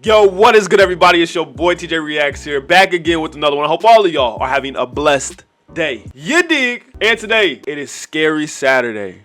Yo, what is good, everybody? It's your boy TJReacts here, back again with another one. I hope all of y'all are having a blessed day. You dig? And today, it is Scary Saturday.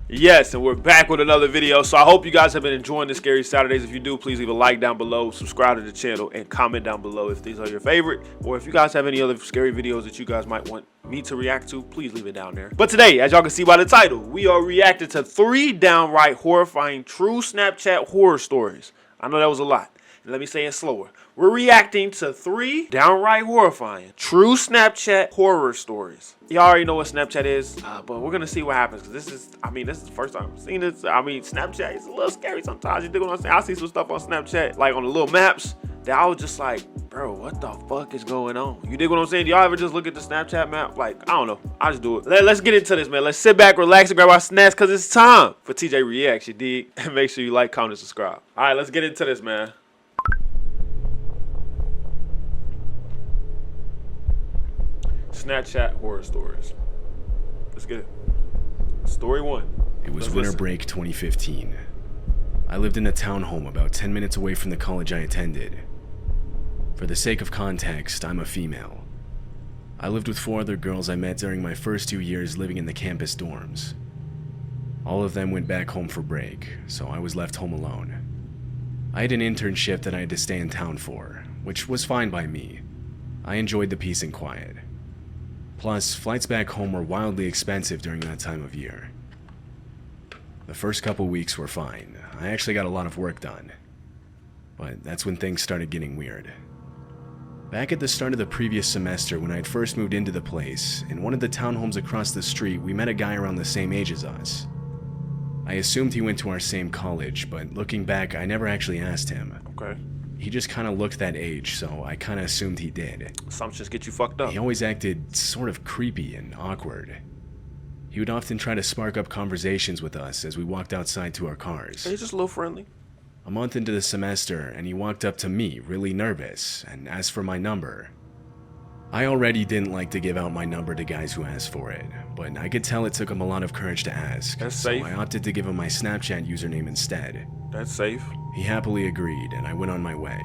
Yes, and we're back with another video. So I hope you guys have been enjoying the Scary Saturdays. If you do, please leave a like down below, subscribe to the channel, and comment down below if these are your favorite. Or if you guys have any other scary videos that you guys might want me to react to, please leave it down there. But today, as y'all can see by the title, we are reacting to 3 downright horrifying true Snapchat horror stories. I know that was a lot. Let me say it slower. We're reacting to 3 downright horrifying true Snapchat horror stories. Y'all already know what Snapchat is, but we're gonna see what happens. Cause this is the first time I've seen this. I mean, Snapchat is a little scary sometimes. You dig what I'm saying? I see some stuff on Snapchat, like on the little maps, that I was just like, bro, what the fuck is going on? You dig what I'm saying? Do y'all ever just look at the Snapchat map? Like, I don't know. I just do it. Let's get into this, man. Let's sit back, relax, and grab our snacks, cause it's time for TJ Reacts. You dig? And make sure you like, comment, and subscribe. All right, let's get into this, man. Snapchat horror stories. Let's get it. Story 1. It was winter break 2015. I lived in a townhome about 10 minutes away from the college I attended. For the sake of context, I'm a female. I lived with 4 other girls I met during my first 2 years living in the campus dorms. All of them went back home for break, so I was left home alone. I had an internship that I had to stay in town for, which was fine by me. I enjoyed the peace and quiet. Plus, flights back home were wildly expensive during that time of year. The first couple weeks were fine. I actually got a lot of work done. But that's when things started getting weird. Back at the start of the previous semester, when I had first moved into the place, in one of the townhomes across the street, we met a guy around the same age as us. I assumed he went to our same college, but looking back, I never actually asked him. Okay. He just kind of looked that age, so I kind of assumed he did. Assumptions get you fucked up. He always acted sort of creepy and awkward. He would often try to spark up conversations with us as we walked outside to our cars. He's just a little friendly. A month into the semester, and he walked up to me, really nervous, and asked for my number. I already didn't like to give out my number to guys who asked for it, but I could tell it took him a lot of courage to ask. That's safe. So I opted to give him my Snapchat username instead. That's safe. He happily agreed, and I went on my way.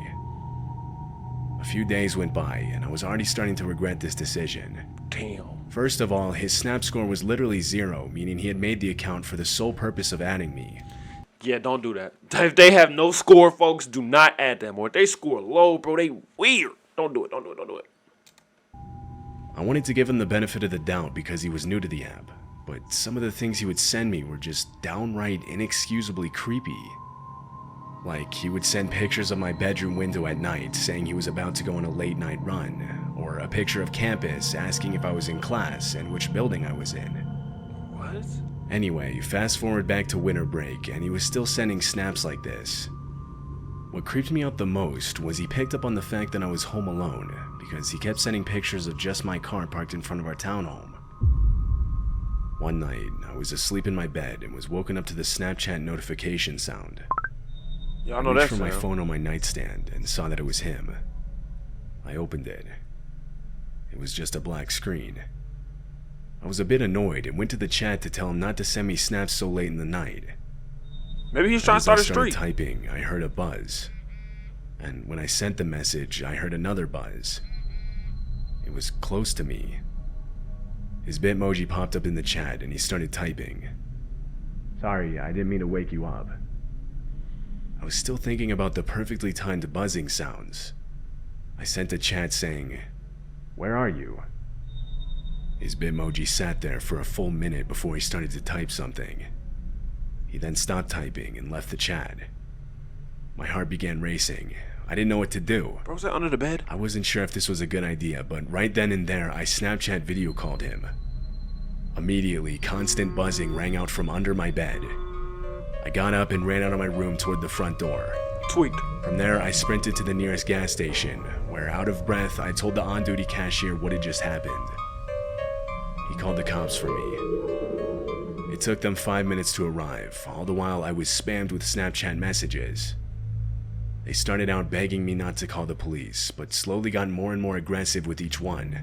A few days went by, and I was already starting to regret this decision. Damn. First of all, his Snap score was literally 0, meaning he had made the account for the sole purpose of adding me. Yeah, don't do that. If they have no score, folks, do not add them. Or if they score low, bro, they weird. Don't do it, don't do it, don't do it. I wanted to give him the benefit of the doubt because he was new to the app, but some of the things he would send me were just downright inexcusably creepy. Like, he would send pictures of my bedroom window at night saying he was about to go on a late night run, or a picture of campus asking if I was in class and which building I was in. What? Anyway, fast forward back to winter break, and he was still sending snaps like this. What creeped me out the most was he picked up on the fact that I was home alone, because he kept sending pictures of just my car parked in front of our townhome. One night, I was asleep in my bed and was woken up to the Snapchat notification sound. Y'all know I that reached for my sound. phone on my nightstand and saw that it was him. I opened it. It was just a black screen. I was a bit annoyed and went to the chat to tell him not to send me snaps so late in the night. Maybe he's trying to start a streak. As I started typing, I heard a buzz. And when I sent the message, I heard another buzz. It was close to me. His Bitmoji popped up in the chat and he started typing. Sorry, I didn't mean to wake you up. I was still thinking about the perfectly timed buzzing sounds. I sent a chat saying, "Where are you?" His Bitmoji sat there for a full minute before he started to type something. He then stopped typing and left the chat. My heart began racing. I didn't know what to do. Bro, was that under the bed? I wasn't sure if this was a good idea, but right then and there, I Snapchat video called him. Immediately, constant buzzing rang out from under my bed. I got up and ran out of my room toward the front door. Tweaked. From there, I sprinted to the nearest gas station, where, out of breath, I told the on-duty cashier what had just happened. He called the cops for me. It took them 5 minutes to arrive, all the while I was spammed with Snapchat messages. They started out begging me not to call the police, but slowly got more and more aggressive with each one.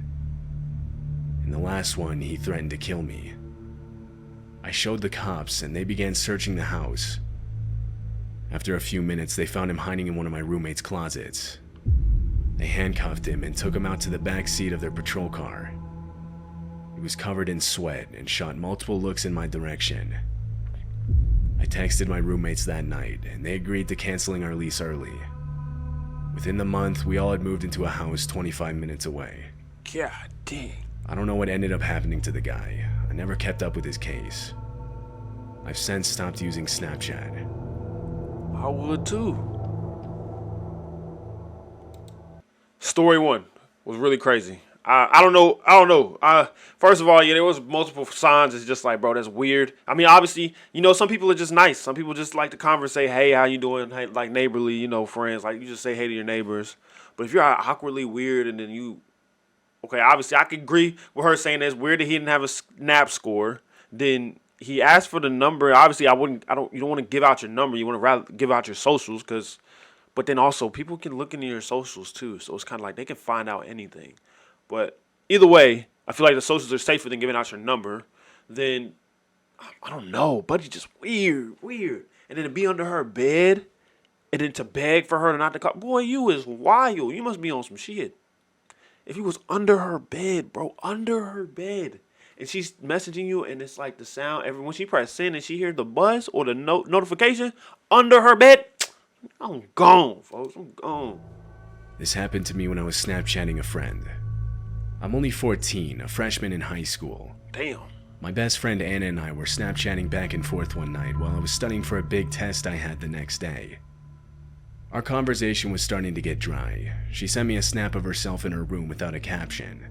In the last one, he threatened to kill me. I showed the cops, and they began searching the house. After a few minutes, they found him hiding in one of my roommate's closets. They handcuffed him and took him out to the back seat of their patrol car. He was covered in sweat and shot multiple looks in my direction. I texted my roommates that night, and they agreed to canceling our lease early. Within the month, we all had moved into a house 25 minutes away. God dang. I don't know what ended up happening to the guy. I never kept up with his case. I've since stopped using Snapchat. I would too. Story 1 was really crazy. I don't know. First of all, yeah, there was multiple signs. It's just like, bro, that's weird. I mean, obviously, some people are just nice. Some people just like to conversate, hey, how you doing? Hey, like neighborly, friends. Like you just say hey to your neighbors. But if you're awkwardly weird and then okay, obviously I could agree with her saying that it's weird that he didn't have a Snap score. Then he asked for the number. Obviously, you don't want to give out your number. You want to rather give out your socials but then also people can look into your socials too. So it's kind of like they can find out anything. But either way, I feel like the socials are safer than giving out your number. Then, I don't know, Buddy's just weird. And then to be under her bed, and then to beg for her to not to call. Boy, you is wild. You must be on some shit. If he was under her bed, bro, under her bed, and she's messaging you, and it's like the sound, when she press send and she hears the buzz or the notification under her bed, I'm gone, folks. I'm gone. This happened to me when I was Snapchatting a friend. I'm only 14, a freshman in high school. Damn. My best friend Anna and I were Snapchatting back and forth one night while I was studying for a big test I had the next day. Our conversation was starting to get dry. She sent me a snap of herself in her room without a caption.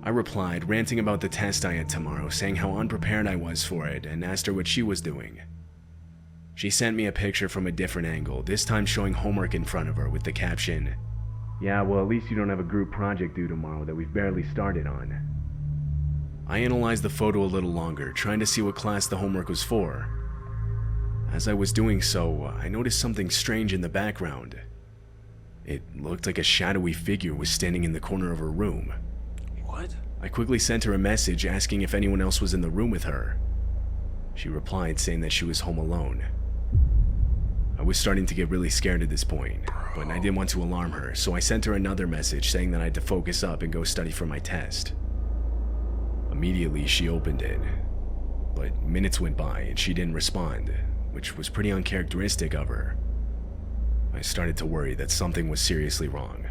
I replied, ranting about the test I had tomorrow, saying how unprepared I was for it, and asked her what she was doing. She sent me a picture from a different angle, this time showing homework in front of her with the caption, "Yeah, well, at least you don't have a group project due tomorrow that we've barely started on." I analyzed the photo a little longer, trying to see what class the homework was for. As I was doing so, I noticed something strange in the background. It looked like a shadowy figure was standing in the corner of her room. What? I quickly sent her a message asking if anyone else was in the room with her. She replied saying that she was home alone. I was starting to get really scared at this point, but I didn't want to alarm her, so I sent her another message saying that I had to focus up and go study for my test. Immediately, she opened it, but minutes went by and she didn't respond, which was pretty uncharacteristic of her. I started to worry that something was seriously wrong.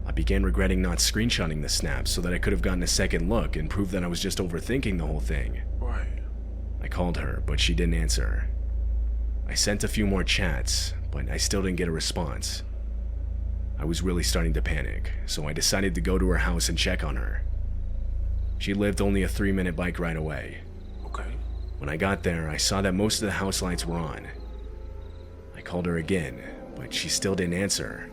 I began regretting not screenshotting the snaps so that I could have gotten a second look and proved that I was just overthinking the whole thing. Right. I called her, but she didn't answer. I sent a few more chats, but I still didn't get a response. I was really starting to panic, so I decided to go to her house and check on her. She lived only a 3-minute bike ride away. Okay. When I got there, I saw that most of the house lights were on. I called her again, but she still didn't answer.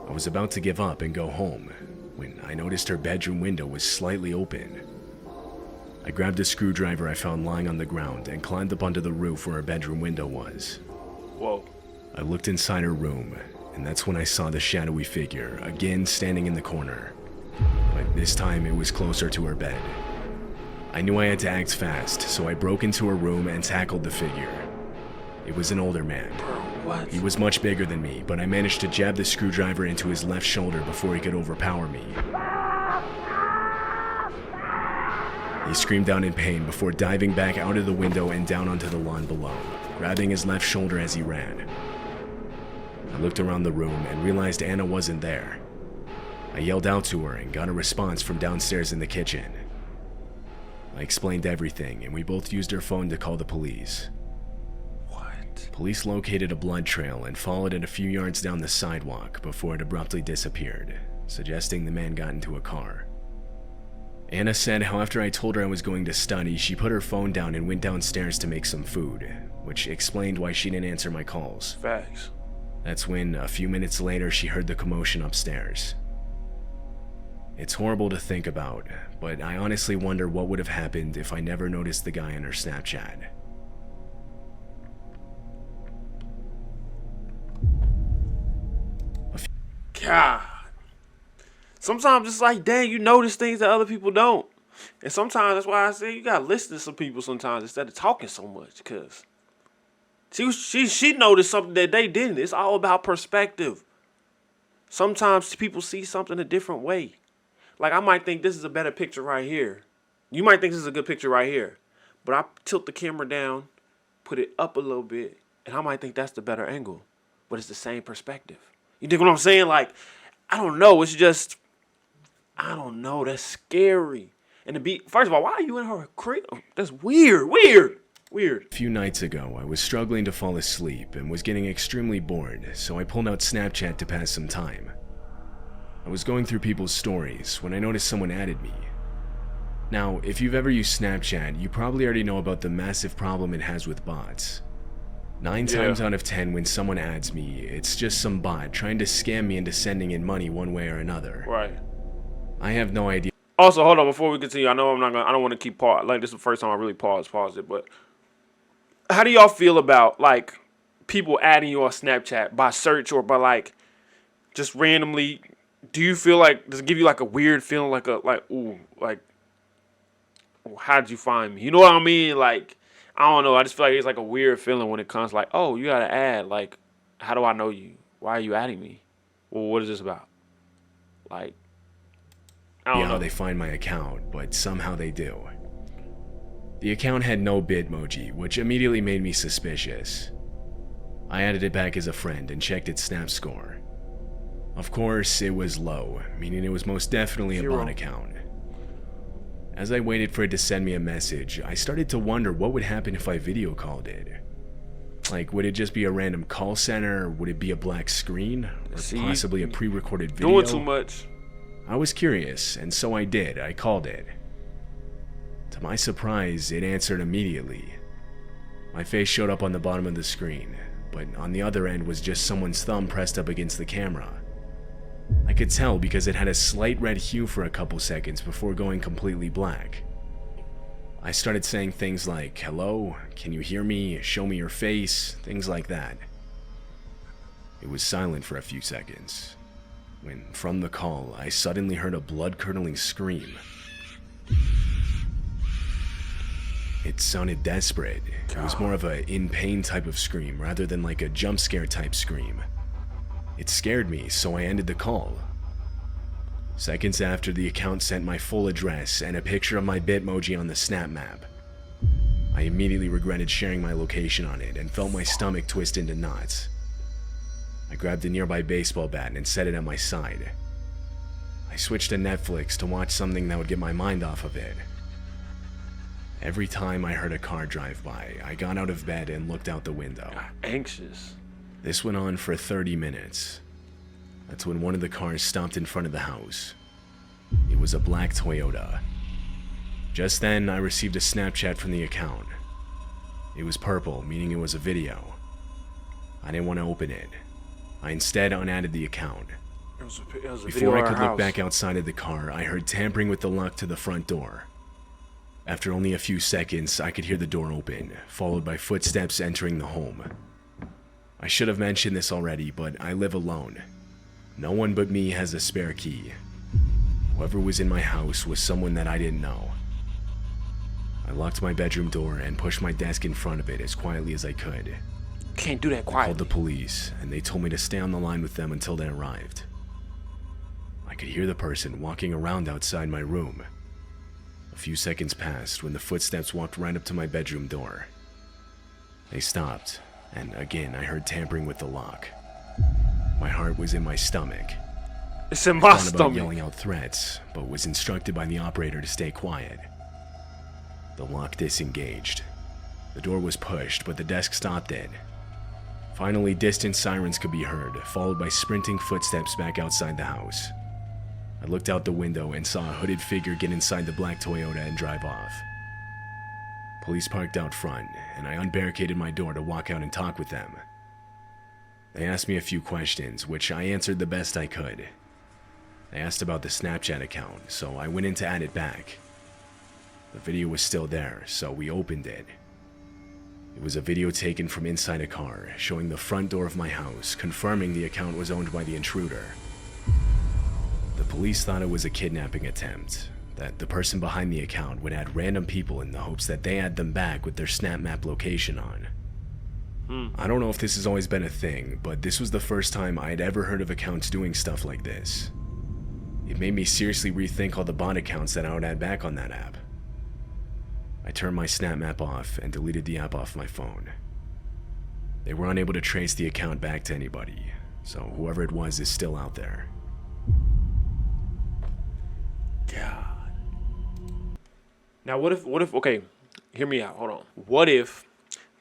I was about to give up and go home when I noticed her bedroom window was slightly open. I grabbed a screwdriver I found lying on the ground and climbed up onto the roof where her bedroom window was. Whoa. I looked inside her room, and that's when I saw the shadowy figure, again standing in the corner. But this time it was closer to her bed. I knew I had to act fast, so I broke into her room and tackled the figure. It was an older man. What? He was much bigger than me, but I managed to jab the screwdriver into his left shoulder before he could overpower me. He screamed out in pain before diving back out of the window and down onto the lawn below, grabbing his left shoulder as he ran. I looked around the room and realized Anna wasn't there. I yelled out to her and got a response from downstairs in the kitchen. I explained everything, and we both used her phone to call the police. What? Police located a blood trail and followed it a few yards down the sidewalk before it abruptly disappeared, suggesting the man got into a car. Anna said how after I told her I was going to study, she put her phone down and went downstairs to make some food, which explained why she didn't answer my calls. Facts. That's when, a few minutes later, she heard the commotion upstairs. It's horrible to think about, but I honestly wonder what would have happened if I never noticed the guy on her Snapchat. God. Sometimes it's like, dang, you notice things that other people don't. And sometimes that's why I say you gotta listen to some people sometimes instead of talking so much, because She noticed something that they didn't. It's all about perspective. Sometimes people see something a different way. Like, I might think this is a better picture right here. You might think this is a good picture right here. But I tilt the camera down, put it up a little bit, and I might think that's the better angle. But it's the same perspective. You dig what I'm saying? Like, I don't know. It's just, I don't know. That's scary. And to be, first of all, why are you in her crib? That's weird. A few nights ago, I was struggling to fall asleep and was getting extremely bored, so I pulled out Snapchat to pass some time. I was going through people's stories when I noticed someone added me. Now, if you've ever used Snapchat, you probably already know about the massive problem it has with bots. 9 times out of 10 when someone adds me, it's just some bot trying to scam me into sending in money one way or another. Right. I have no idea. Also, hold on, before we continue, I know I don't want to keep pause. Like, this is the first time I really paused it, but how do y'all feel about, like, people adding you on Snapchat by search or by, like, just randomly? Do you feel like, does it give you, like, a weird feeling, like, ooh, like, how'd you find me? You know what I mean? Like, I don't know. I just feel like it's, like, a weird feeling when it comes, like, oh, you got to add. Like, how do I know you? Why are you adding me? Well, what is this about? Like, I don't know. How they find my account, but somehow they do. The account had no Bitmoji, which immediately made me suspicious. I added it back as a friend and checked its snap score. Of course, it was low, meaning it was most definitely a bot account. As I waited for it to send me a message, I started to wonder what would happen if I video called it. Like, would it just be a random call center? Would it be a black screen? Or possibly a pre-recorded video? Doing too much. I was curious, and so I did. I called it. To my surprise, it answered immediately. My face showed up on the bottom of the screen, but on the other end was just someone's thumb pressed up against the camera. I could tell because it had a slight red hue for a couple seconds before going completely black. I started saying things like, "Hello, can you hear me? Show me your face," things like that. It was silent for a few seconds, when from the call, I suddenly heard a blood-curdling scream. It sounded desperate. It was more of a in-pain type of scream rather than like a jump scare type scream. It scared me, so I ended the call. Seconds after, the account sent my full address and a picture of my Bitmoji on the snap map. I immediately regretted sharing my location on it and felt my stomach twist into knots. I grabbed a nearby baseball bat and set it at my side. I switched to Netflix to watch something that would get my mind off of it. Every time I heard a car drive by, I got out of bed and looked out the window. Anxious. This went on for 30 minutes. That's when one of the cars stopped in front of the house. It was a black Toyota. Just then, I received a Snapchat from the account. It was purple, meaning it was a video. I didn't want to open it. I instead unadded the account. It was a Before I could look back outside of the car, I heard tampering with the lock to the front door. After only a few seconds, I could hear the door open, followed by footsteps entering the home. I should have mentioned this already, but I live alone. No one but me has a spare key. Whoever was in my house was someone that I didn't know. I locked my bedroom door and pushed my desk in front of it as quietly as I could. Can't do that I quietly. called the police, and they told me to stay on the line with them until they arrived. I could hear the person walking around outside my room. A few seconds passed when the footsteps walked right up to my bedroom door. They stopped, and again I heard tampering with the lock. My heart was in my stomach. It's in I my thought about stomach. yelling out threats, but was instructed by the operator to stay quiet. The lock disengaged. The door was pushed, but the desk stopped it. Finally, distant sirens could be heard, followed by sprinting footsteps back outside the house. I looked out the window and saw a hooded figure get inside the black Toyota and drive off. Police parked out front, and I unbarricaded my door to walk out and talk with them. They asked me a few questions, which I answered the best I could. They asked about the Snapchat account, so I went in to add it back. The video was still there, so we opened it. It was a video taken from inside a car, showing the front door of my house, confirming the account was owned by the intruder. The police thought it was a kidnapping attempt, that the person behind the account would add random people in the hopes that they add them back with their snap map location on. I don't know if this has always been a thing, but this was the first time I'd ever heard of accounts doing stuff like this. It made me seriously rethink all the bot accounts that I would add back on that app. I turned my Snap Map off and deleted the app off my phone. They were unable to trace the account back to anybody, so whoever it was is still out there. God. Now what if, okay, hear me out, hold on. What if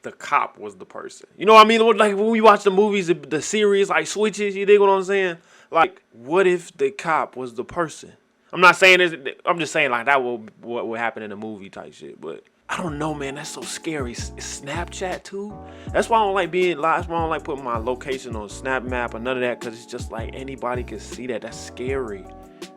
the cop was the person? You know what I mean? Like when we watch the movies, the series like switches, you dig what I'm saying? Like, what if the cop was the person? I'm not saying this, I'm just saying like that what would happen in a movie type shit, but I don't know, man. That's so scary. Snapchat too. That's why I don't like being live. That's why I don't like putting my location on Snap Map or none of that, because it's just like anybody can see that. That's scary.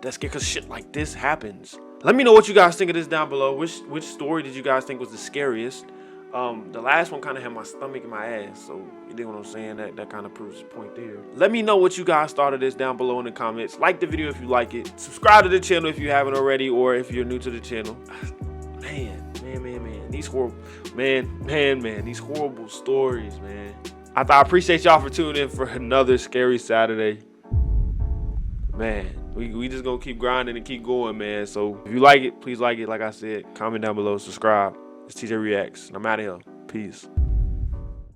That's scary because shit like this happens. Let me know what you guys think of this down below. Which story did you guys think was the scariest? The last one kind of had my stomach in my ass, so you dig what I'm saying? That kind of proves the point there. Let me know what you guys thought of this down below in the comments. Like the video if you like it. Subscribe to the channel if you haven't already, or if you're new to the channel. Man. These horrible, these horrible stories, man. I appreciate y'all for tuning in for another Scary Saturday. Man, we just gonna keep grinding and keep going, man. So if you like it, please like it. Like I said, comment down below, subscribe. It's TJReacts, and I'm out of here. Peace.